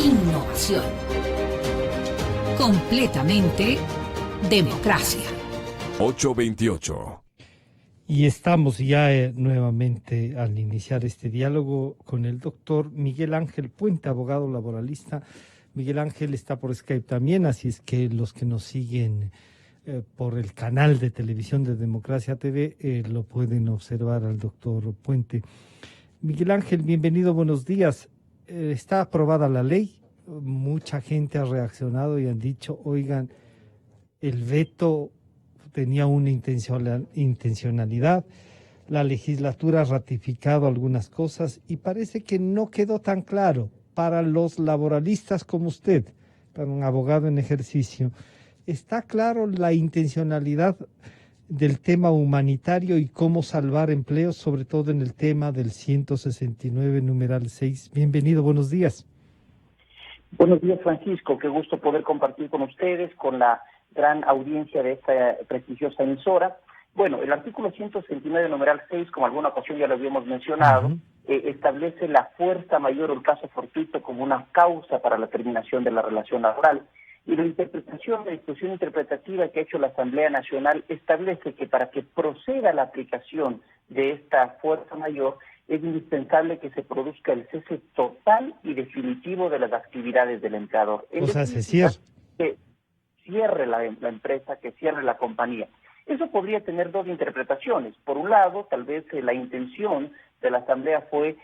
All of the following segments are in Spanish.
innovación. Completamente democracia. 828. Y estamos ya nuevamente al iniciar este diálogo con el doctor Miguel Ángel Puente, abogado laboralista. Miguel Ángel está por Skype también, así es que los que nos siguen por el canal de televisión de Democracia TV lo pueden observar al doctor Puente. Miguel Ángel, bienvenido, buenos días. Está aprobada la ley, mucha gente ha reaccionado y han dicho, oigan, el veto tenía una intencionalidad, la legislatura ha ratificado algunas cosas y parece que no quedó tan claro para los laboralistas como usted, para un abogado en ejercicio. ¿Está claro la intencionalidad del tema humanitario y cómo salvar empleos, sobre todo en el tema del 169, numeral 6? Bienvenido, buenos días. Buenos días, Francisco. Qué gusto poder compartir con ustedes, con la gran audiencia de esta prestigiosa emisora. Bueno, el artículo 169, numeral 6, como alguna ocasión ya lo habíamos mencionado, establece la fuerza mayor o el caso fortuito como una causa para la terminación de la relación laboral. Y la discusión interpretativa que ha hecho la Asamblea Nacional establece que para que proceda la aplicación de esta fuerza mayor es indispensable que se produzca el cese total y definitivo de las actividades del empleador. O sea, se cierra. Que cierre la empresa, que cierre la compañía. Eso podría tener dos interpretaciones. Por un lado, tal vez la intención de la Asamblea fue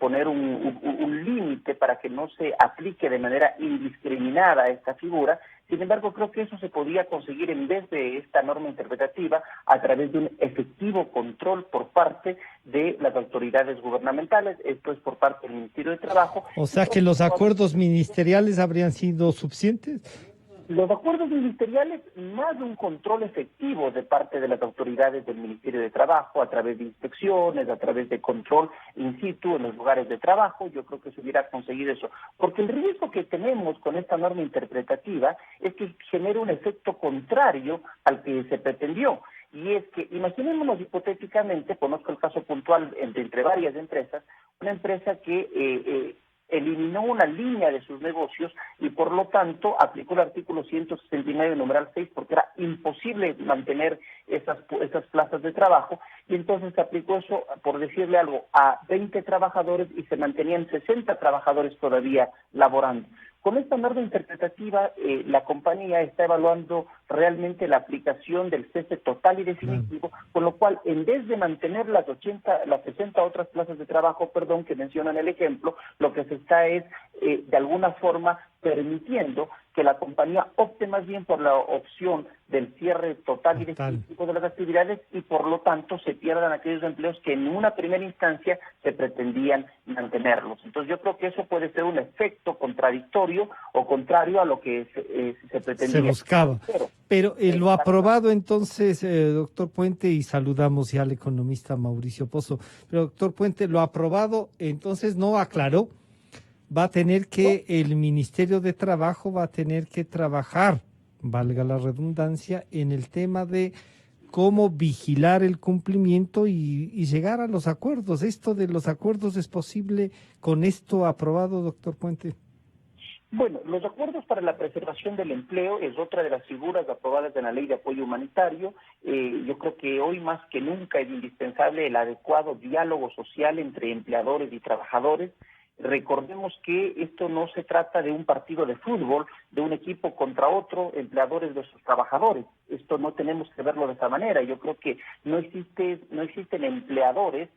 poner un límite para que no se aplique de manera indiscriminada esta figura. Sin embargo, creo que eso se podía conseguir en vez de esta norma interpretativa a través de un efectivo control por parte de las autoridades gubernamentales, esto es por parte del Ministerio de Trabajo. O sea que los acuerdos ministeriales habrían sido suficientes. Los acuerdos ministeriales, más de un control efectivo de parte de las autoridades del Ministerio de Trabajo, a través de inspecciones, a través de control in situ en los lugares de trabajo, yo creo que se hubiera conseguido eso. Porque el riesgo que tenemos con esta norma interpretativa es que genere un efecto contrario al que se pretendió. Y es que, imaginémonos hipotéticamente, conozco el caso puntual entre varias empresas, una empresa que eliminó una línea de sus negocios y por lo tanto aplicó el artículo 169, numeral 6, porque era imposible mantener esas plazas de trabajo, y entonces se aplicó eso, por decirle algo, a 20 trabajadores y se mantenían 60 trabajadores todavía laborando. Con esta norma interpretativa, la compañía está evaluando realmente la aplicación del cese total y definitivo, con lo cual, en vez de mantener las 60 otras plazas de trabajo, que mencionan el ejemplo, lo que se está es, de alguna forma, permitiendo que la compañía opte más bien por la opción del cierre total y definitivo de las actividades y por lo tanto se pierdan aquellos empleos que en una primera instancia se pretendían mantenerlos. Entonces yo creo que eso puede ser un efecto contradictorio o contrario a lo que se pretendía. Se buscaba. Pero lo aprobado entonces, doctor Puente, y saludamos ya al economista Mauricio Pozo, pero doctor Puente, lo aprobado entonces no aclaró. Va a tener que, el Ministerio de Trabajo va a tener que trabajar, valga la redundancia, en el tema de cómo vigilar el cumplimiento y llegar a los acuerdos. ¿Esto de los acuerdos es posible con esto aprobado, doctor Puente? Bueno, los acuerdos para la preservación del empleo es otra de las figuras aprobadas en la Ley de Apoyo Humanitario. Yo creo que hoy más que nunca es indispensable el adecuado diálogo social entre empleadores y trabajadores. Recordemos que esto no se trata de un partido de fútbol, de un equipo contra otro, empleadores versus trabajadores. Esto no tenemos que verlo de esa manera. Yo creo que no existen empleadores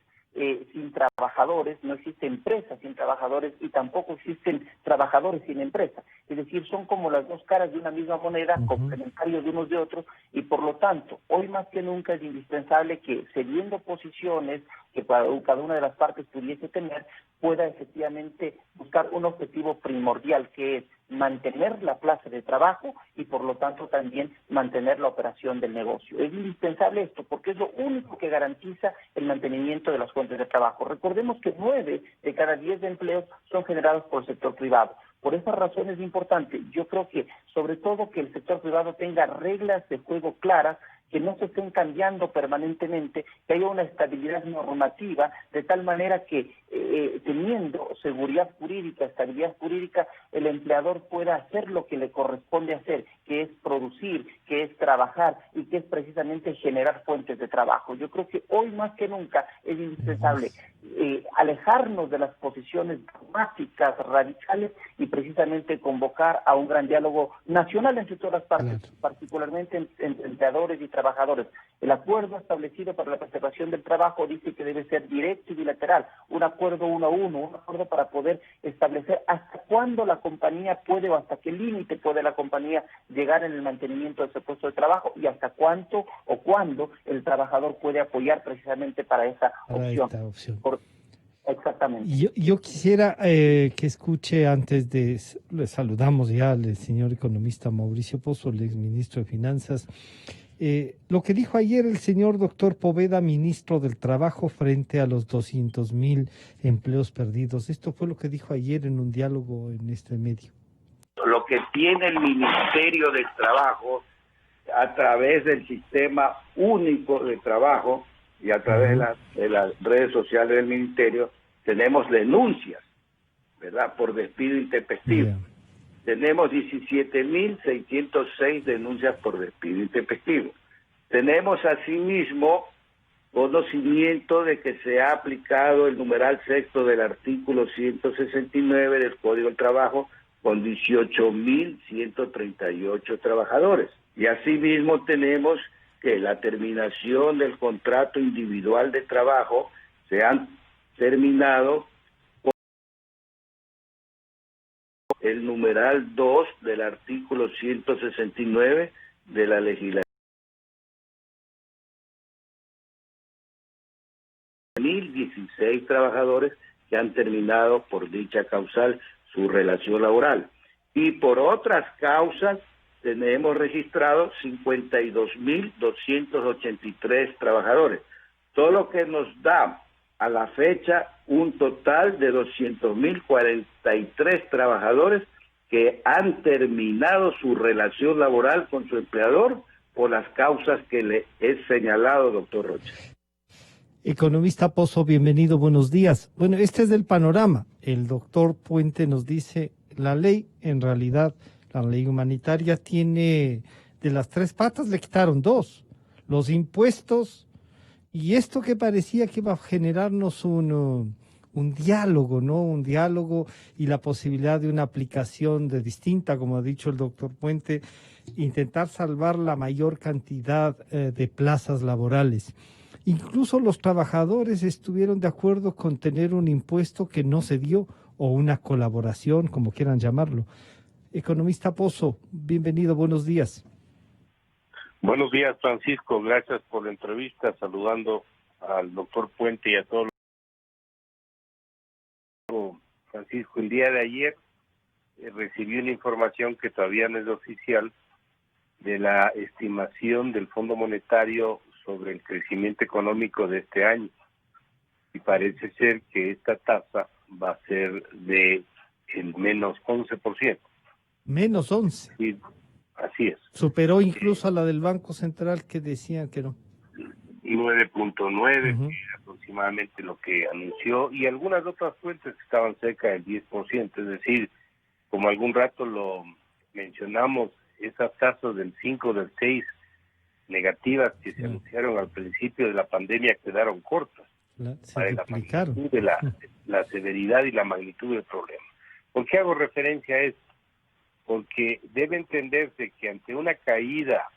sin trabajadores, no existe empresa sin trabajadores y tampoco existen trabajadores sin empresa. Es decir, son como las dos caras de una misma moneda, complementarios de unos de otros, y por lo tanto, hoy más que nunca es indispensable que, cediendo posiciones que cada una de las partes pudiese tener, pueda efectivamente buscar un objetivo primordial, que es mantener la plaza de trabajo y por lo tanto también mantener la operación del negocio. Es indispensable esto porque es lo único que garantiza el mantenimiento de las fuentes de trabajo. Recordemos que 9 de cada 10 empleos son generados por el sector privado. Por esa razón es importante, yo creo que sobre todo que el sector privado tenga reglas de juego claras que no se estén cambiando permanentemente, que haya una estabilidad normativa, de tal manera que teniendo seguridad jurídica, estabilidad jurídica, el empleador pueda hacer lo que le corresponde hacer, que es producir, que es trabajar y que es precisamente generar fuentes de trabajo. Yo creo que hoy más que nunca es indispensable alejarnos de las posiciones dogmáticas, radicales, y precisamente convocar a un gran diálogo nacional entre todas las partes, particularmente entre empleadores y trabajadores. El acuerdo establecido para la preservación del trabajo dice que debe ser directo y bilateral, un acuerdo uno a uno, un acuerdo para poder establecer hasta cuándo la compañía puede o hasta qué límite puede la compañía llegar en el mantenimiento de ese puesto de trabajo y hasta cuánto o cuándo el trabajador puede apoyar precisamente para esa opción. Exactamente. Yo quisiera que escuche antes de, le saludamos ya al señor economista Mauricio Pozo, el exministro de Finanzas, lo que dijo ayer el señor doctor Poveda, ministro del Trabajo, frente a los 200.000 empleos perdidos. Esto fue lo que dijo ayer en un diálogo en este medio. Lo que tiene el Ministerio del Trabajo a través del sistema único de trabajo y a través de las redes sociales del Ministerio, tenemos denuncias, ¿verdad?, por despido intempestivo. Tenemos 17.606 denuncias por despido intempestivo. Tenemos asimismo conocimiento de que se ha aplicado el numeral sexto del artículo 169 del Código del Trabajo con 18.138 trabajadores. Y asimismo tenemos que la terminación del contrato individual de trabajo se han terminado con el numeral 2 del artículo 169 de la legislación. 1.016 trabajadores que han terminado por dicha causal su relación laboral. Y por otras causas tenemos registrados 52.283 trabajadores, todo lo que nos da a la fecha un total de 200.043 trabajadores que han terminado su relación laboral con su empleador por las causas que le he señalado, doctor Rocha. Economista Pozo, bienvenido, buenos días. Bueno, este es el panorama. El doctor Puente nos dice, la ley, en realidad, la ley humanitaria tiene, de las tres patas le quitaron dos, los impuestos y esto que parecía que iba a generarnos un diálogo, ¿no? Un diálogo y la posibilidad de una aplicación de distinta, como ha dicho el doctor Puente, intentar salvar la mayor cantidad de plazas laborales. Incluso los trabajadores estuvieron de acuerdo con tener un impuesto que no se dio o una colaboración, como quieran llamarlo. Economista Pozo, bienvenido, buenos días. Buenos días, Francisco, gracias por la entrevista, saludando al doctor Puente y a todos. Francisco, el día de ayer recibí una información que todavía no es oficial de la estimación del Fondo Monetario sobre el crecimiento económico de este año. Y parece ser que esta tasa va a ser de el menos 11%. Menos 11. Sí, así es. Superó incluso a la del Banco Central que decían que no. 9.9, que es aproximadamente lo que anunció, y algunas otras fuentes que estaban cerca del 10%, es decir, como algún rato lo mencionamos, esas tasas del 5, del 6 negativas que se anunciaron al principio de la pandemia quedaron cortas para la magnitud de la severidad y la magnitud del problema. ¿Por qué hago referencia a esto? Porque debe entenderse que ante una caída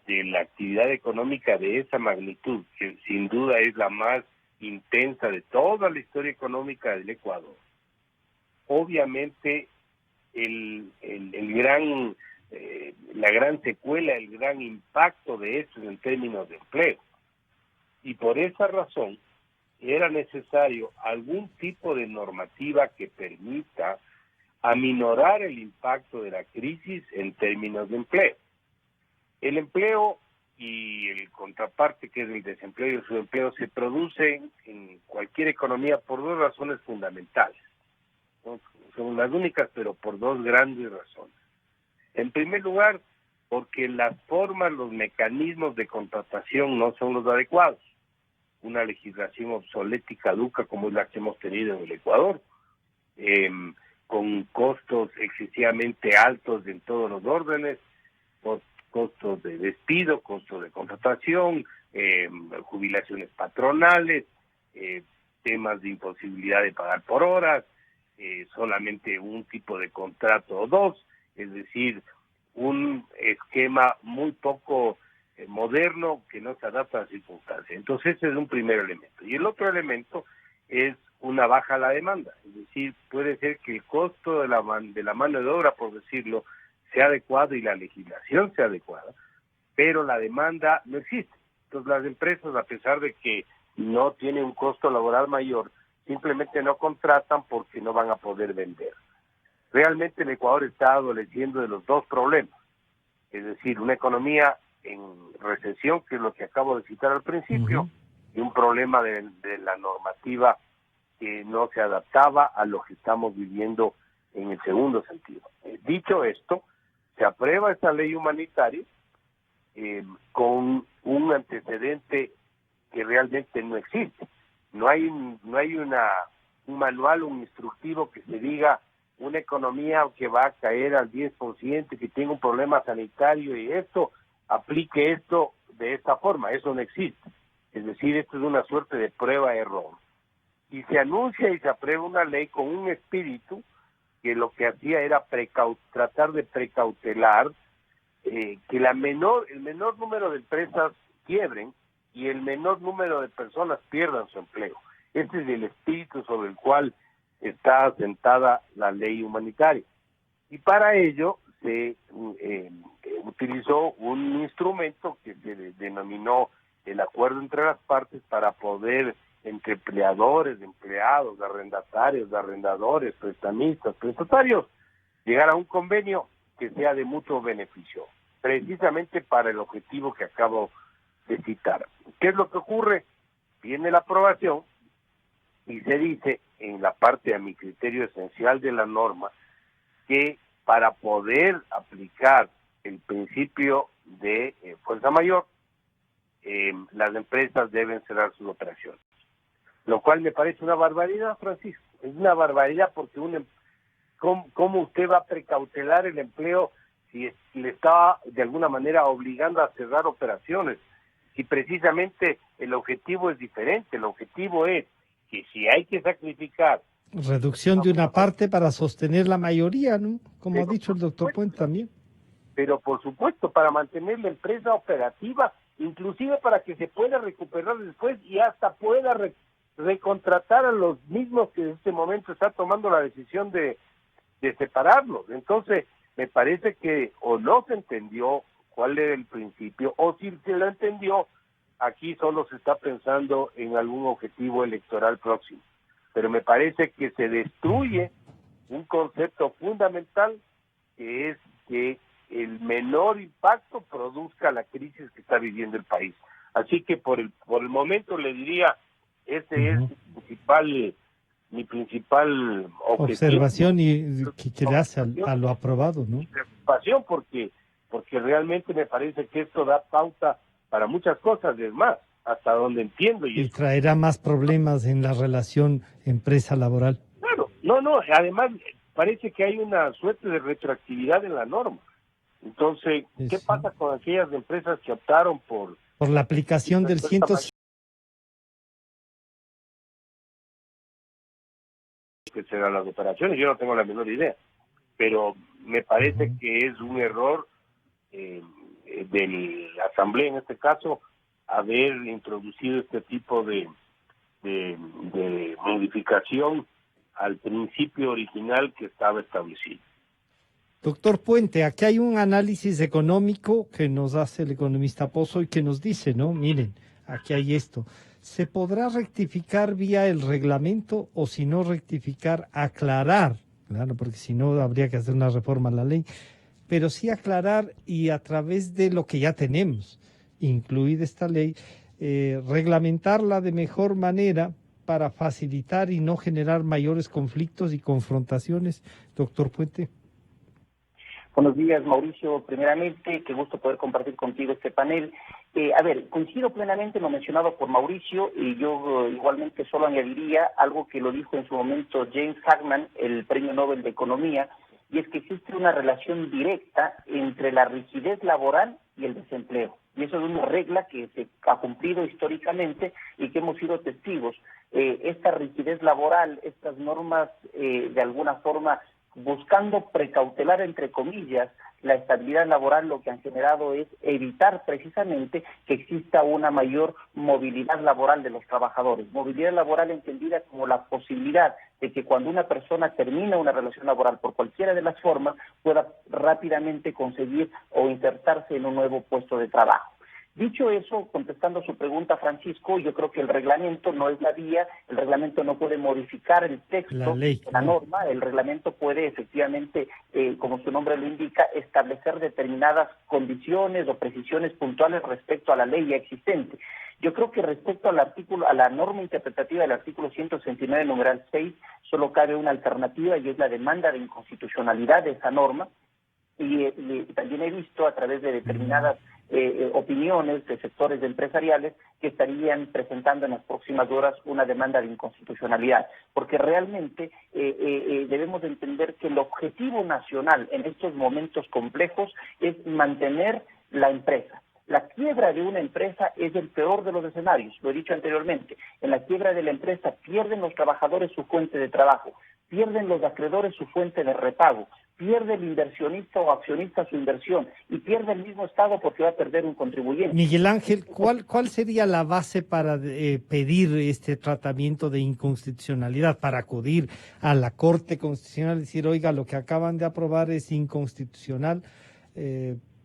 de la actividad económica de esa magnitud, que sin duda es la más intensa de toda la historia económica del Ecuador, obviamente la gran secuela, el gran impacto de esto en términos de empleo. Y por esa razón era necesario algún tipo de normativa que permita aminorar el impacto de la crisis en términos de empleo. El empleo y el contraparte, que es el desempleo y el subempleo, se producen en cualquier economía por dos razones fundamentales. Son las únicas, pero por dos grandes razones. En primer lugar, porque las formas, los mecanismos de contratación no son los adecuados. Una legislación obsoleta y caduca como es la que hemos tenido en el Ecuador, con costos excesivamente altos en todos los órdenes, costos de despido, costos de contratación, jubilaciones patronales, temas de imposibilidad de pagar por horas, solamente un tipo de contrato o dos, es decir, un esquema muy poco moderno que no se adapta a las circunstancias. Entonces ese es un primer elemento. Y el otro elemento es una baja a la demanda, es decir, puede ser que el costo de la mano de obra, por decirlo, sea adecuado y la legislación sea adecuada, pero la demanda no existe. Entonces las empresas, a pesar de que no tienen un costo laboral mayor, simplemente no contratan porque no van a poder vender. Realmente el Ecuador está adoleciendo de los dos problemas, es decir, una economía en recesión, que es lo que acabo de citar al principio, y un problema de la normativa que no se adaptaba a lo que estamos viviendo en el segundo sentido. Dicho esto, se aprueba esta ley humanitaria con un antecedente que realmente no existe. No hay un manual, un instructivo que se diga una economía que va a caer al 10%, que tenga un problema sanitario y esto, aplique esto de esta forma. Eso no existe. Es decir, esto es una suerte de prueba-error. Y se anuncia y se aprueba una ley con un espíritu que lo que hacía era tratar de precautelar que el menor número de empresas quiebren y el menor número de personas pierdan su empleo. Este es el espíritu sobre el cual está asentada la ley humanitaria. Y para ello se utilizó un instrumento que se denominó el acuerdo entre las partes para poder, entre empleadores, empleados, arrendatarios, arrendadores, prestamistas, prestatarios, llegar a un convenio que sea de mutuo beneficio, precisamente para el objetivo que acabo de citar. ¿Qué es lo que ocurre? Viene la aprobación y se dice en la parte, a mi criterio, esencial de la norma, que para poder aplicar el principio de fuerza mayor, las empresas deben cerrar sus operaciones. Lo cual me parece una barbaridad, Francisco. Es una barbaridad porque ¿cómo usted va a precautelar el empleo si le está de alguna manera obligando a cerrar operaciones? Si precisamente el objetivo es diferente, el objetivo es que si hay que sacrificar... Reducción de una parte para sostener la mayoría, ¿no? Como ha dicho el doctor Puente también. Pero por supuesto, para mantener la empresa operativa, inclusive para que se pueda recuperar después y hasta pueda recontratar a los mismos que en este momento están tomando la decisión de separarlos. Entonces, me parece que o no se entendió cuál era el principio, o si se lo entendió, aquí solo se está pensando en algún objetivo electoral próximo. Pero me parece que se destruye un concepto fundamental, que es que el menor impacto produzca la crisis que está viviendo el país. Así que por el momento le diría, ese es mi principal objetivo. Observación y que le hace a lo aprobado, ¿no? Preocupación porque realmente me parece que esto da pauta para muchas cosas, es más, hasta donde entiendo. Y traerá más problemas en la relación empresa-laboral. Claro, no, además parece que hay una suerte de retroactividad en la norma. Entonces, ¿qué pasa con aquellas empresas que optaron por la aplicación del 100? Que serán las operaciones? Yo no tengo la menor idea, pero me parece que es un error de la Asamblea, en este caso, haber introducido este tipo de modificación al principio original que estaba establecido. Doctor Puente, aquí hay un análisis económico que nos hace el economista Pozo y que nos dice, ¿no? Miren, aquí hay esto. ¿Se podrá rectificar vía el reglamento o si no rectificar, aclarar? Claro, porque si no habría que hacer una reforma a la ley. Pero sí aclarar y a través de lo que ya tenemos, incluida esta ley, reglamentarla de mejor manera para facilitar y no generar mayores conflictos y confrontaciones, doctor Puente. Buenos días, Mauricio. Primeramente, qué gusto poder compartir contigo este panel. Coincido plenamente en lo mencionado por Mauricio y yo igualmente solo añadiría algo que lo dijo en su momento James Hagman, el Premio Nobel de Economía, y es que existe una relación directa entre la rigidez laboral y el desempleo. Y eso es una regla que se ha cumplido históricamente y que hemos sido testigos. Esta rigidez laboral, estas normas de alguna forma buscando precautelar, entre comillas, la estabilidad laboral, lo que han generado es evitar precisamente que exista una mayor movilidad laboral de los trabajadores. Movilidad laboral entendida como la posibilidad de que cuando una persona termina una relación laboral por cualquiera de las formas, pueda rápidamente conseguir o insertarse en un nuevo puesto de trabajo. Dicho eso, contestando su pregunta, Francisco, yo creo que el reglamento no es la vía, el reglamento no puede modificar el texto, la norma, el reglamento puede efectivamente, como su nombre lo indica, establecer determinadas condiciones o precisiones puntuales respecto a la ley ya existente. Yo creo que respecto al artículo, a la norma interpretativa del artículo 169, numeral 6, solo cabe una alternativa y es la demanda de inconstitucionalidad de esa norma. Y también he visto a través de determinadas opiniones de sectores empresariales que estarían presentando en las próximas horas una demanda de inconstitucionalidad, porque realmente debemos entender que el objetivo nacional en estos momentos complejos es mantener la empresa. La quiebra de una empresa es el peor de los escenarios, lo he dicho anteriormente. En la quiebra de la empresa pierden los trabajadores su fuente de trabajo, pierden los acreedores su fuente de repago, pierde el inversionista o accionista su inversión y pierde el mismo Estado porque va a perder un contribuyente. Miguel Ángel, ¿cuál sería la base para pedir este tratamiento de inconstitucionalidad, para acudir a la Corte Constitucional y decir, oiga, lo que acaban de aprobar es inconstitucional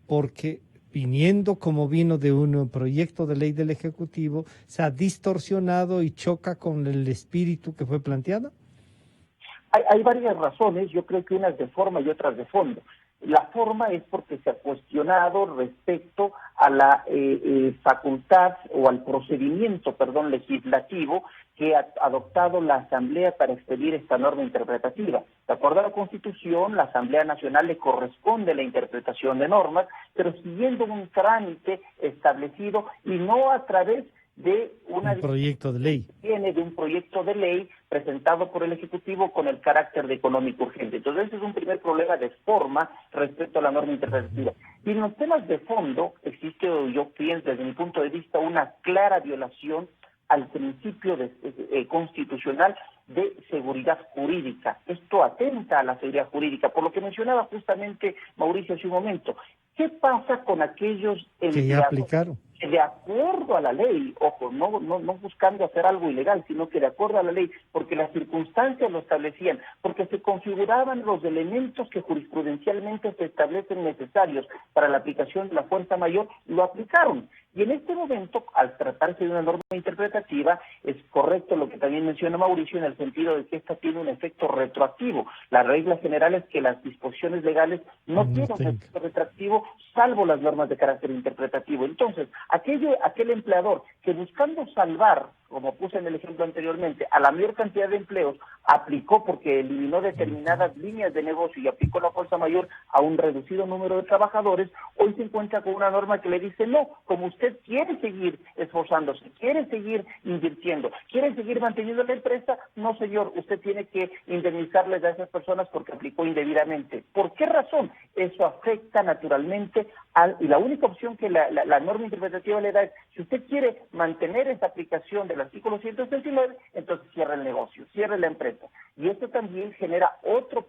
porque viniendo como vino de un proyecto de ley del Ejecutivo, se ha distorsionado y choca con el espíritu que fue planteado? Hay varias razones, yo creo que unas de forma y otras de fondo. La forma es porque se ha cuestionado respecto a la facultad o al procedimiento, legislativo que ha adoptado la Asamblea para expedir esta norma interpretativa. De acuerdo a la Constitución, la Asamblea Nacional le corresponde la interpretación de normas, pero siguiendo un trámite establecido y no a través de un proyecto de ley. Viene de un proyecto de ley presentado por el Ejecutivo con el carácter de económico urgente. Entonces, ese es un primer problema de forma respecto a la norma interpretativa. Y en los temas de fondo existe, yo pienso desde mi punto de vista, una clara violación al principio constitucional de seguridad jurídica. Esto atenta a la seguridad jurídica, por lo que mencionaba justamente Mauricio hace un momento. ¿Qué pasa con aquellos que ya aplicaron? Que de acuerdo a la ley, ojo, no buscando hacer algo ilegal, sino que de acuerdo a la ley, porque las circunstancias lo establecían, porque se configuraban los elementos que jurisprudencialmente se establecen necesarios para la aplicación de la fuerza mayor, lo aplicaron. Y en este momento, al tratarse de una norma interpretativa, es correcto lo que también menciona Mauricio en el sentido de que esta tiene un efecto retroactivo. La regla general es que las disposiciones legales no tienen un efecto retroactivo, salvo las normas de carácter interpretativo. Entonces, aquel empleador que buscando salvar, como puse en el ejemplo anteriormente, a la mayor cantidad de empleos, aplicó porque eliminó determinadas líneas de negocio y aplicó la fuerza mayor a un reducido número de trabajadores, hoy se encuentra con una norma que le dice, no, como usted quiere seguir esforzándose, quiere seguir invirtiendo, quiere seguir manteniendo la empresa, no señor, usted tiene que indemnizarles a esas personas porque aplicó indebidamente. ¿Por qué razón? Eso afecta naturalmente y la única opción que la norma interpretativa le da es, si usted quiere mantener esa aplicación del artículo 169, entonces cierre el negocio, cierre la empresa. Y esto también genera otro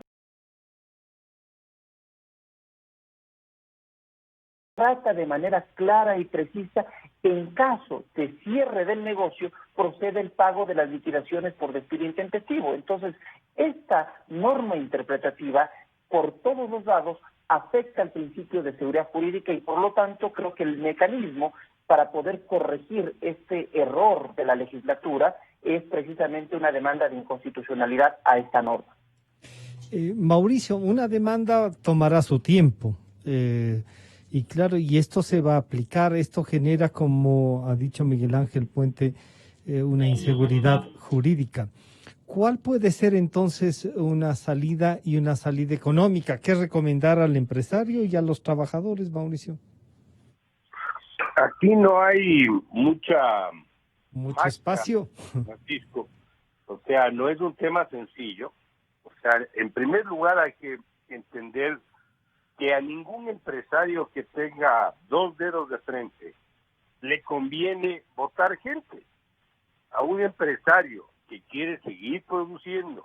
trata de manera clara y precisa que en caso de cierre del negocio procede el pago de las liquidaciones por despido intempestivo. Entonces, esta norma interpretativa, por todos los lados, afecta al principio de seguridad jurídica y por lo tanto creo que el mecanismo para poder corregir este error de la legislatura es precisamente una demanda de inconstitucionalidad a esta norma. Mauricio, una demanda tomará su tiempo. Y claro, y esto se va a aplicar, esto genera, como ha dicho Miguel Ángel Puente, una inseguridad jurídica. ¿cuál puede ser entonces una salida y una salida económica? ¿Qué recomendar al empresario y a los trabajadores, Mauricio? Aquí no hay mucha Mucho magia, espacio. Francisco. O sea, no es un tema sencillo. O sea, en primer lugar hay que entender que a ningún empresario que tenga dos dedos de frente le conviene votar gente. A un empresario que quiere seguir produciendo,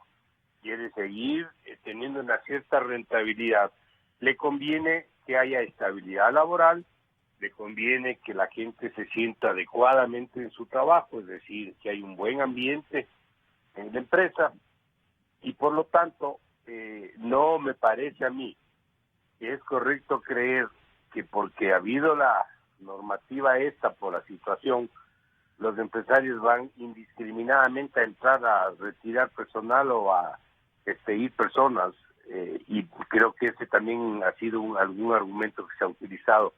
quiere seguir teniendo una cierta rentabilidad, le conviene que haya estabilidad laboral, le conviene que la gente se sienta adecuadamente en su trabajo, es decir, que hay un buen ambiente en la empresa, y por lo tanto no me parece a mí que es correcto creer que porque ha habido la normativa esta por la situación, los empresarios van indiscriminadamente a entrar a retirar personal o a despedir personas, y creo que ese también ha sido algún argumento que se ha utilizado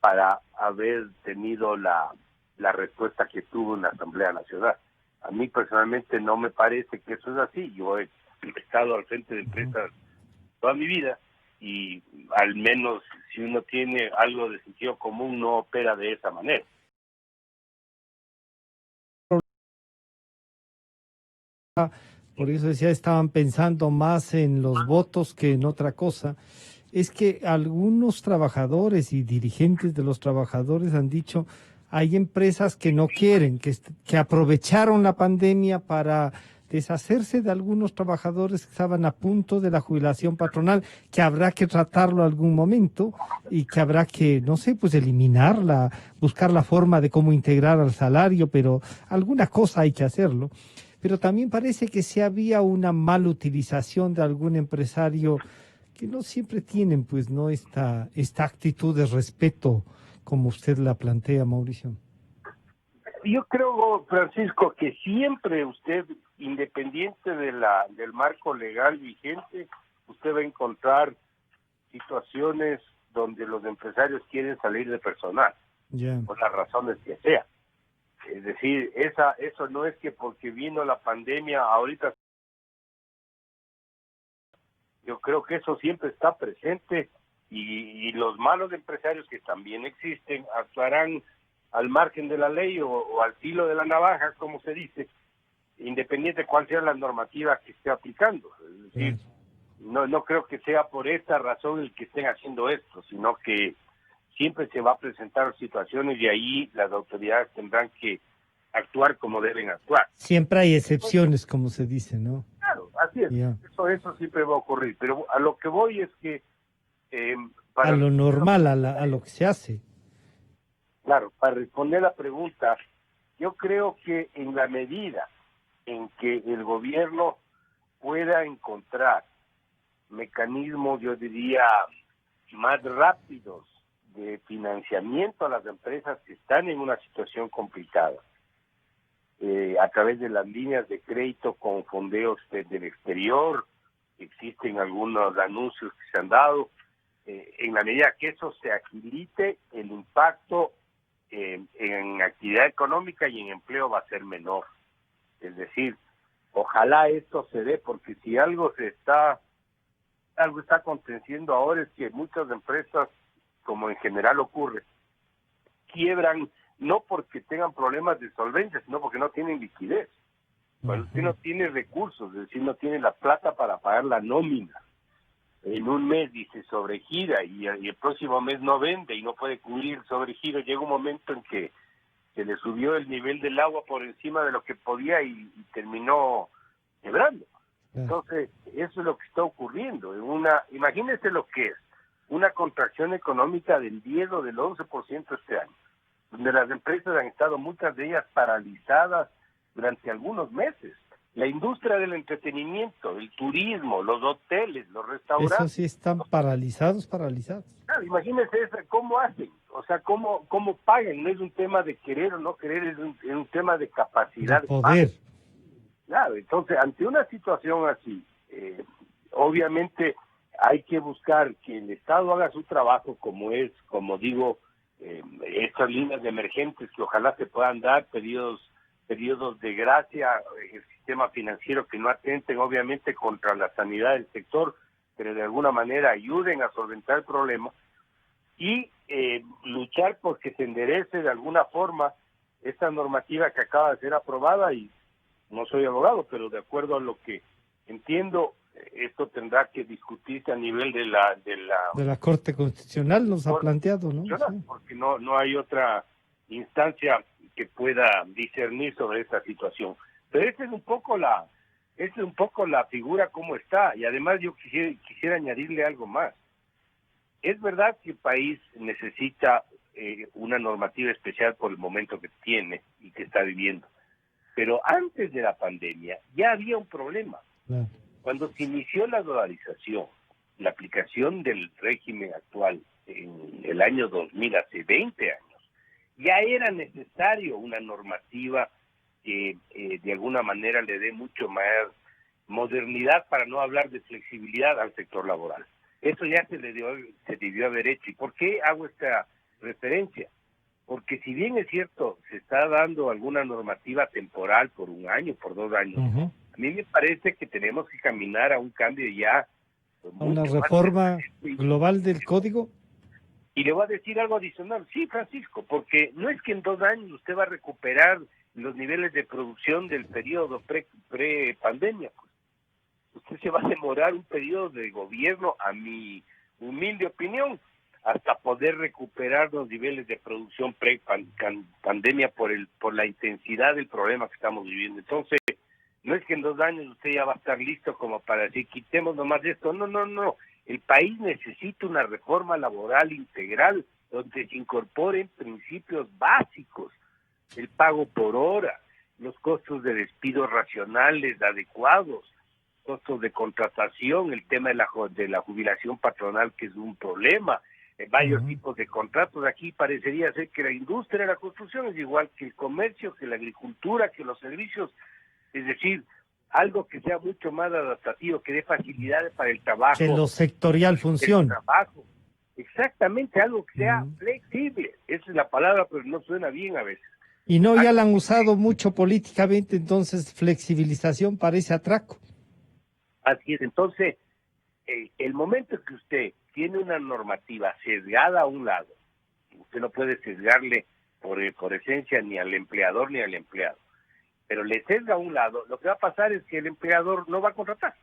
para haber tenido la respuesta que tuvo en la Asamblea Nacional. A mí personalmente no me parece que eso es así. Yo he estado al frente de empresas toda mi vida y al menos si uno tiene algo de sentido común no opera de esa manera. Por eso decía, estaban pensando más en los votos que en otra cosa. Es que algunos trabajadores y dirigentes de los trabajadores han dicho, hay empresas que no quieren, que aprovecharon la pandemia para deshacerse de algunos trabajadores que estaban a punto de la jubilación patronal, que habrá que tratarlo algún momento y que habrá que, no sé, pues eliminarla, buscar la forma de cómo integrar al salario, pero alguna cosa hay que hacerlo. Pero también parece que sí había una mala utilización de algún empresario que no siempre tienen, pues, no esta actitud de respeto como usted la plantea, Mauricio. Yo creo, Francisco, que siempre usted, independiente de del marco legal vigente, usted va a encontrar situaciones donde los empresarios quieren salir de personal, por las razones que sean. Es decir, eso no es que porque vino la pandemia ahorita. Yo creo que eso siempre está presente y los malos empresarios que también existen actuarán al margen de la ley o al filo de la navaja, como se dice, independiente de cuál sea la normativa que esté aplicando. Es decir, no creo que sea por esta razón el que estén haciendo esto, sino que siempre se va a presentar situaciones y ahí las autoridades tendrán que actuar como deben actuar. Siempre hay excepciones, como se dice, ¿no? Claro, así es. Eso siempre va a ocurrir. Pero a lo que voy es que... a lo normal, a lo que se hace. Claro, para responder la pregunta, yo creo que en la medida en que el gobierno pueda encontrar mecanismos, yo diría, más rápidos de financiamiento a las empresas que están en una situación complicada, a través de las líneas de crédito con fondeos del exterior, existen algunos anuncios que se han dado, en la medida que eso se agilite, el impacto en actividad económica y en empleo va a ser menor. Es decir, ojalá esto se dé, porque si algo está aconteciendo ahora es que muchas empresas, como en general ocurre, quiebran no porque tengan problemas de solvencia, sino porque no tienen liquidez. Cuando usted no tiene recursos, es decir, no tiene la plata para pagar la nómina, en un mes y se sobregira y el próximo mes no vende y no puede cubrir el sobregiro, llega un momento en que se le subió el nivel del agua por encima de lo que podía y terminó quebrando. Entonces, eso es lo que está ocurriendo. Imagínense lo que es una contracción económica del 10 o del 11% este año, donde las empresas han estado, muchas de ellas, paralizadas durante algunos meses. La industria del entretenimiento, el turismo, los hoteles, los restaurantes. Eso sí están paralizados. Claro, imagínense eso, cómo hacen, o sea, cómo pagan. No es un tema de querer o no querer, es un tema de capacidad. De poder. Claro, entonces, ante una situación así, obviamente hay que buscar que el Estado haga su trabajo como digo, estas líneas de emergentes que ojalá se puedan dar, periodos periodos de gracia, el sistema financiero que no atenten obviamente contra la sanidad del sector, pero de alguna manera ayuden a solventar el problema y luchar por que se enderece de alguna forma esta normativa que acaba de ser aprobada. Y no soy abogado, pero de acuerdo a lo que entiendo, esto tendrá que discutirse a nivel de la Corte Constitucional, nos ha planteado, ¿no? Sí. Porque no hay otra instancia que pueda discernir sobre esta situación. Pero esa es un poco la figura como está. Y además yo quisiera añadirle algo más. Es verdad que el país necesita una normativa especial por el momento que tiene y que está viviendo. Pero antes de la pandemia ya había un problema. Claro. Cuando se inició la dolarización, la aplicación del régimen actual en el año 2000, hace 20 años, ya era necesario una normativa que de alguna manera le dé mucho más modernidad, para no hablar de flexibilidad, al sector laboral. Eso ya se debió haber hecho. ¿Y por qué hago esta referencia? Porque si bien es cierto, se está dando alguna normativa temporal por 1 año, por 2 años, a mí me parece que tenemos que caminar a un cambio ya. ¿Una reforma global del código? Y le voy a decir algo adicional. Sí, Francisco, porque no es que en 2 años usted va a recuperar los niveles de producción del periodo pre-pandemia. Pues. Usted se va a demorar un periodo de gobierno, a mi humilde opinión, hasta poder recuperar los niveles de producción pre-pandemia por la intensidad del problema que estamos viviendo. Entonces, no es que en 2 años usted ya va a estar listo como para decir, quitemos nomás esto. No. El país necesita una reforma laboral integral donde se incorporen principios básicos, el pago por hora, los costos de despido racionales, adecuados, costos de contratación, el tema de la jubilación patronal, que es un problema, varios tipos de contratos. Aquí parecería ser que la industria de la construcción es igual que el comercio, que la agricultura, que los servicios, es decir, algo que sea mucho más adaptativo, que dé facilidades para el trabajo. Que lo sectorial funcione. Trabajo. Exactamente, algo que sea flexible. Esa es la palabra, pero no suena bien a veces. Y no, ya la han usado mucho políticamente, entonces flexibilización parece atraco. Así es, entonces, el momento que usted tiene una normativa sesgada a un lado, usted no puede sesgarle por esencia ni al empleador ni al empleado, pero le sesga a un lado, lo que va a pasar es que el empleador no va a contratar.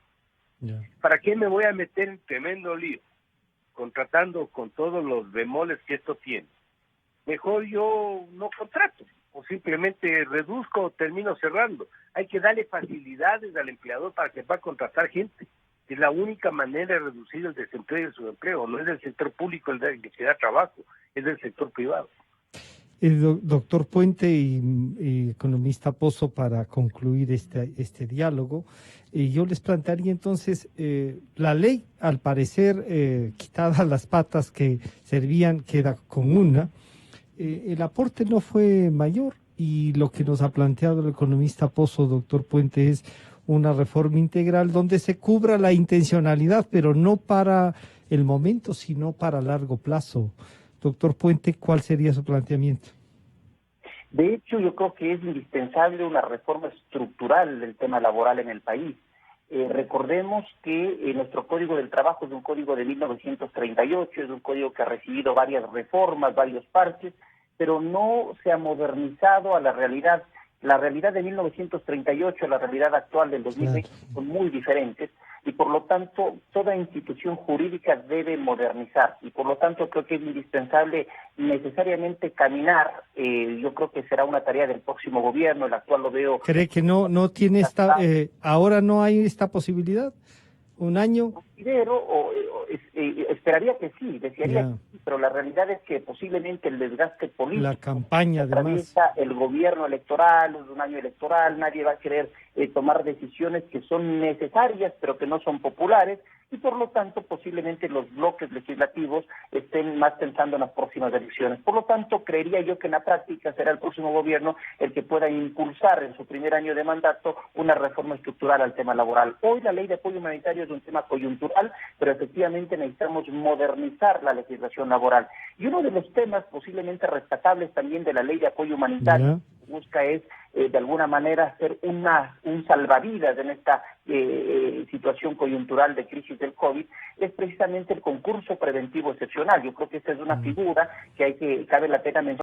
Yeah. ¿Para qué me voy a meter en tremendo lío contratando con todos los bemoles que esto tiene? Mejor yo no contrato, o simplemente reduzco o termino cerrando. Hay que darle facilidades al empleador para que pueda contratar gente. Es la única manera de reducir el desempleo y el subempleo. No es del sector público el que da trabajo, es del sector privado. Doctor Puente y economista Pozo, para concluir este diálogo, yo les plantearía entonces, la ley, al parecer, quitadas las patas que servían, queda con una. El aporte no fue mayor, y lo que nos ha planteado el economista Pozo, doctor Puente, es una reforma integral donde se cubra la intencionalidad, pero no para el momento, sino para largo plazo. Doctor Puente, ¿cuál sería su planteamiento? De hecho, yo creo que es indispensable una reforma estructural del tema laboral en el país. Recordemos que nuestro Código del Trabajo es un código de 1938, es un código que ha recibido varias reformas, varios parches, pero no se ha modernizado a la realidad. La realidad de 1938 y la realidad actual del 2020 son muy diferentes, y por lo tanto toda institución jurídica debe modernizar, y por lo tanto creo que es indispensable necesariamente caminar. Yo creo que será una tarea del próximo gobierno. El actual lo veo. ¿Cree que no tiene ahora no hay esta posibilidad? ¿Un año? Esperaría que sí, desearía que sí, pero la realidad es que posiblemente el desgaste político, la campaña atraviesa el gobierno electoral, es un año electoral, nadie va a querer tomar decisiones que son necesarias pero que no son populares, y por lo tanto posiblemente los bloques legislativos estén más pensando en las próximas elecciones. Por lo tanto, creería yo que en la práctica será el próximo gobierno el que pueda impulsar en su primer año de mandato una reforma estructural al tema laboral. Hoy la ley de apoyo humanitario es un tema coyuntural, pero efectivamente necesitamos modernizar la legislación laboral. Y uno de los temas posiblemente rescatables también de la ley de apoyo humanitario busca es de alguna manera ser un salvavidas en esta situación coyuntural de crisis del COVID, es precisamente el concurso preventivo excepcional. Yo creo que esta es una figura que cabe la pena mencionar.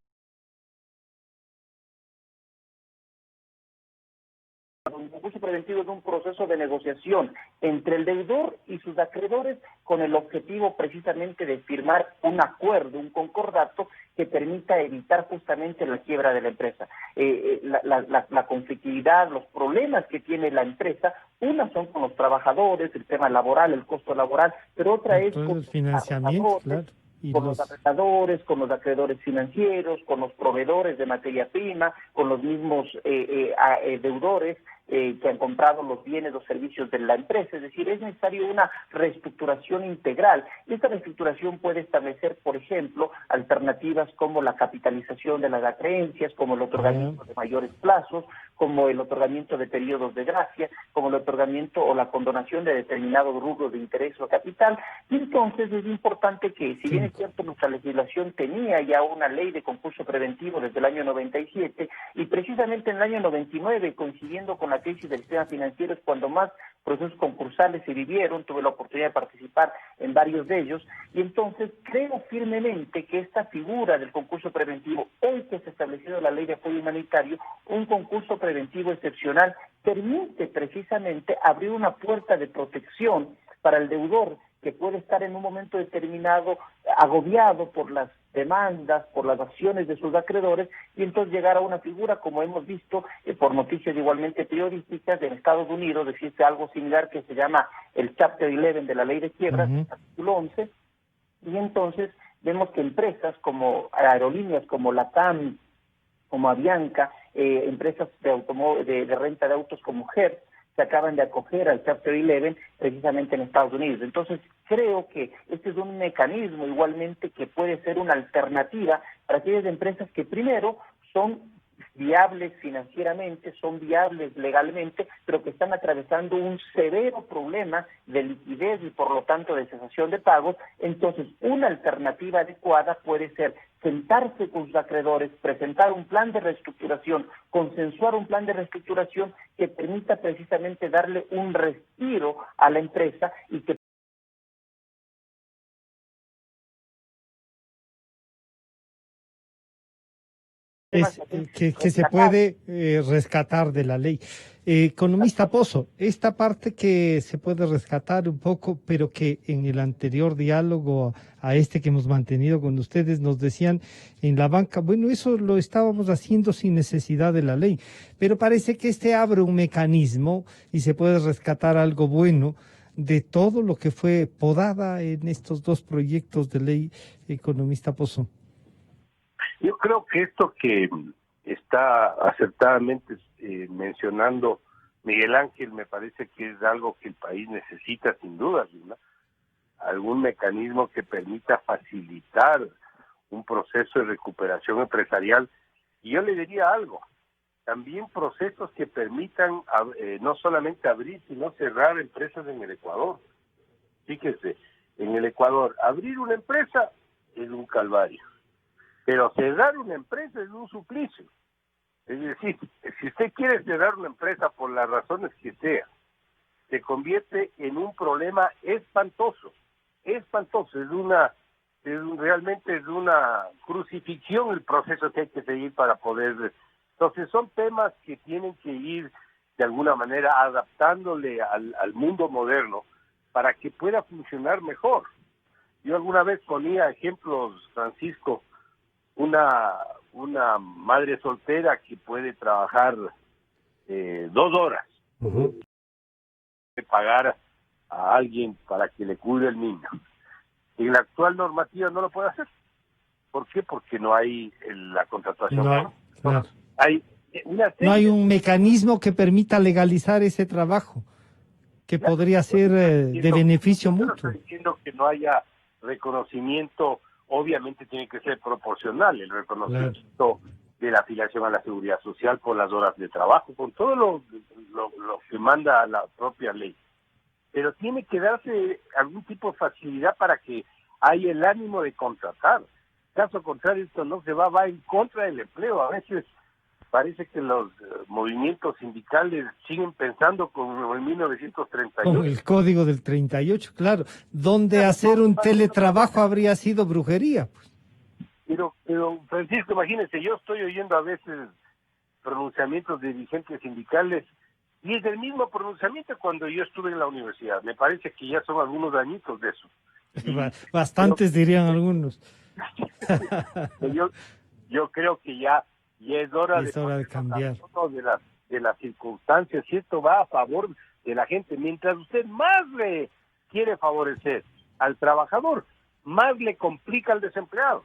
Un concurso preventivo es un proceso de negociación entre el deudor y sus acreedores con el objetivo precisamente de firmar un acuerdo, un concordato que permita evitar justamente la quiebra de la empresa. La conflictividad, los problemas que tiene la empresa, una son con los trabajadores, el tema laboral, el costo laboral, pero otra es con el financiamiento, claro. Con los arrendadores, con los acreedores financieros, con los proveedores de materia prima, con los mismos deudores que han comprado los bienes o servicios de la empresa. Es decir, es necesario una reestructuración integral. Y esta reestructuración puede establecer, por ejemplo, alternativas como la capitalización de las acreencias, como el otorgamiento de mayores plazos, como el otorgamiento de periodos de gracia, como el otorgamiento o la condonación de determinados rubros de interés o capital. Y entonces es importante que, si bien es cierto, nuestra legislación tenía ya una ley de concurso preventivo desde el año 97, y precisamente en el año 99, coincidiendo con la crisis del sistema financiero, es cuando más procesos concursales se vivieron, tuve la oportunidad de participar en varios de ellos, y entonces creo firmemente que esta figura del concurso preventivo, hoy que se ha establecido la ley de apoyo humanitario, un concurso preventivo excepcional, permite precisamente abrir una puerta de protección para el deudor que puede estar en un momento determinado agobiado por las demandas, por las acciones de sus acreedores, y entonces llegar a una figura, como hemos visto por noticias igualmente periodísticas en Estados Unidos, existe algo similar que se llama el Chapter 11 de la Ley de Quiebras, el capítulo 11, y entonces vemos que empresas como aerolíneas, como LATAM, como Avianca, empresas de renta de autos como Hertz, se acaban de acoger al Chapter 11 precisamente en Estados Unidos. Entonces, creo que este es un mecanismo igualmente que puede ser una alternativa para aquellas empresas que primero son viables financieramente, son viables legalmente, pero que están atravesando un severo problema de liquidez y por lo tanto de cesación de pagos. Entonces, una alternativa adecuada puede ser sentarse con sus acreedores, presentar un plan de reestructuración, consensuar un plan de reestructuración que permita precisamente darle un respiro a la empresa y que que se puede rescatar de la ley. Economista Pozo, esta parte que se puede rescatar un poco, pero que en el anterior diálogo a este que hemos mantenido con ustedes nos decían en la banca, bueno, eso lo estábamos haciendo sin necesidad de la ley, pero parece que este abre un mecanismo y se puede rescatar algo bueno de todo lo que fue podada en estos dos proyectos de ley, economista Pozo. Yo creo que esto que está acertadamente mencionando Miguel Ángel me parece que es algo que el país necesita sin duda, ¿no? Algún mecanismo que permita facilitar un proceso de recuperación empresarial. Y yo le diría algo, también procesos que permitan no solamente abrir, sino cerrar empresas en el Ecuador. Fíjese, en el Ecuador, abrir una empresa es un calvario. Pero cerrar una empresa es un suplicio. Es decir, si usted quiere cerrar una empresa por las razones que sea, se convierte en un problema espantoso. Espantoso. Realmente es una crucifixión el proceso que hay que seguir para poder. Entonces son temas que tienen que ir de alguna manera adaptándole al mundo moderno para que pueda funcionar mejor. Yo alguna vez ponía ejemplos, Francisco, una madre soltera que puede trabajar 2 horas, pagar a alguien para que le cuide el niño. En la actual normativa no lo puede hacer. ¿Por qué? Porque no hay la contratación. Claro. No hay un mecanismo que permita legalizar ese trabajo, que podría ser de beneficio mutuo. No estoy diciendo que no haya reconocimiento. Obviamente tiene que ser proporcional el reconocimiento de la afiliación a la seguridad social por las horas de trabajo, con todo lo que manda la propia ley. Pero tiene que darse algún tipo de facilidad para que haya el ánimo de contratar. Caso contrario, esto no se va en contra del empleo. A veces parece que los movimientos sindicales siguen pensando como en 1938. Con el código del 38, claro, donde hacer un teletrabajo habría sido brujería. Pero Francisco, imagínense, yo estoy oyendo a veces pronunciamientos de dirigentes sindicales y es el mismo pronunciamiento cuando yo estuve en la universidad. Me parece que ya son algunos añitos de eso. Bastantes dirían algunos. Yo creo que ya es hora de cambiar de las circunstancias, y esto va a favor de la gente. Mientras usted más le quiere favorecer al trabajador, más le complica al desempleado,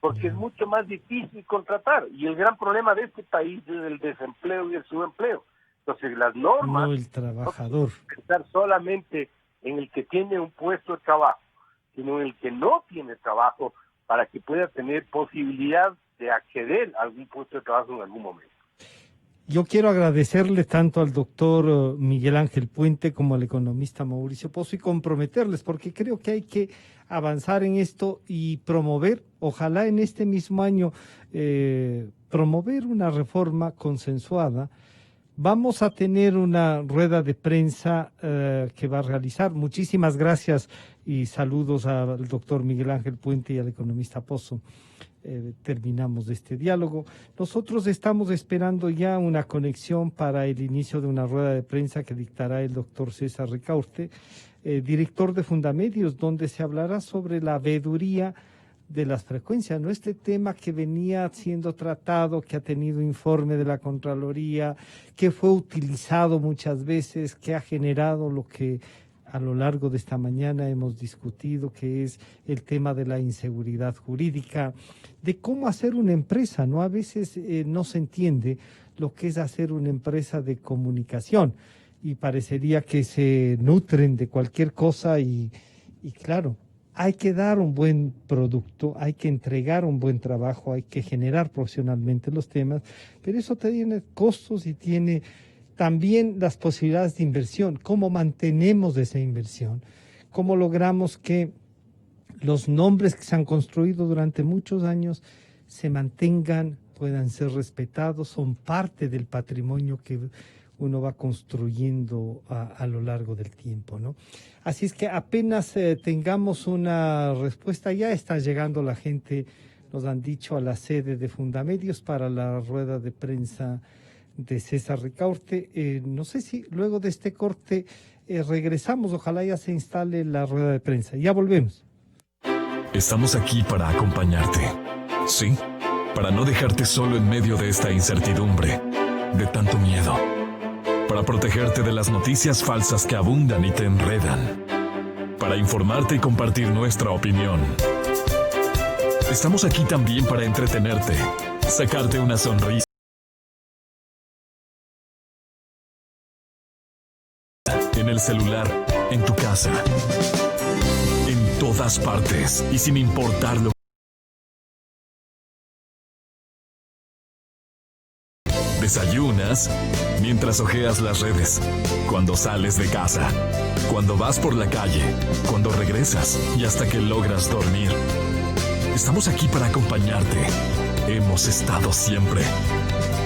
porque es mucho más difícil contratar, y el gran problema de este país es el desempleo y el subempleo. Entonces las normas no el trabajador, no pensar solamente en el que tiene un puesto de trabajo, sino en el que no tiene trabajo, para que pueda tener posibilidad de acceder a algún puesto de trabajo en algún momento. Yo quiero agradecerle tanto al doctor Miguel Ángel Puente como al economista Mauricio Pozo y comprometerles, porque creo que hay que avanzar en esto y promover, ojalá en este mismo año, promover una reforma consensuada. Vamos a tener una rueda de prensa que va a realizar. Muchísimas gracias y saludos al doctor Miguel Ángel Puente y al economista Pozo. Terminamos este diálogo. Nosotros estamos esperando ya una conexión para el inicio de una rueda de prensa que dictará el doctor César Ricaurte, director de Fundamedios, donde se hablará sobre la veeduría de las frecuencias, ¿no? Este tema que venía siendo tratado, que ha tenido informe de la Contraloría, que fue utilizado muchas veces, que ha generado lo que a lo largo de esta mañana hemos discutido, que es el tema de la inseguridad jurídica, de cómo hacer una empresa, ¿no? A veces no se entiende lo que es hacer una empresa de comunicación y parecería que se nutren de cualquier cosa y claro, hay que dar un buen producto, hay que entregar un buen trabajo, hay que generar profesionalmente los temas, pero eso tiene costos y tiene también las posibilidades de inversión. ¿Cómo mantenemos esa inversión? ¿Cómo logramos que los nombres que se han construido durante muchos años se mantengan, puedan ser respetados, son parte del patrimonio que uno va construyendo a lo largo del tiempo, ¿no? Así es que apenas tengamos una respuesta, ya está llegando la gente, nos han dicho, a la sede de Fundamedios para la rueda de prensa de César Ricaurte. No sé si luego de este corte regresamos, ojalá ya se instale la rueda de prensa. Ya volvemos. Estamos aquí para acompañarte, ¿sí? Para no dejarte solo en medio de esta incertidumbre, de tanto miedo. Para protegerte de las noticias falsas que abundan y te enredan. Para informarte y compartir nuestra opinión. Estamos aquí también para entretenerte, sacarte una sonrisa. En el celular, en tu casa, en todas partes y sin importar lo. Desayunas mientras hojeas las redes, cuando sales de casa, cuando vas por la calle, cuando regresas y hasta que logras dormir. Estamos aquí para acompañarte. Hemos estado siempre.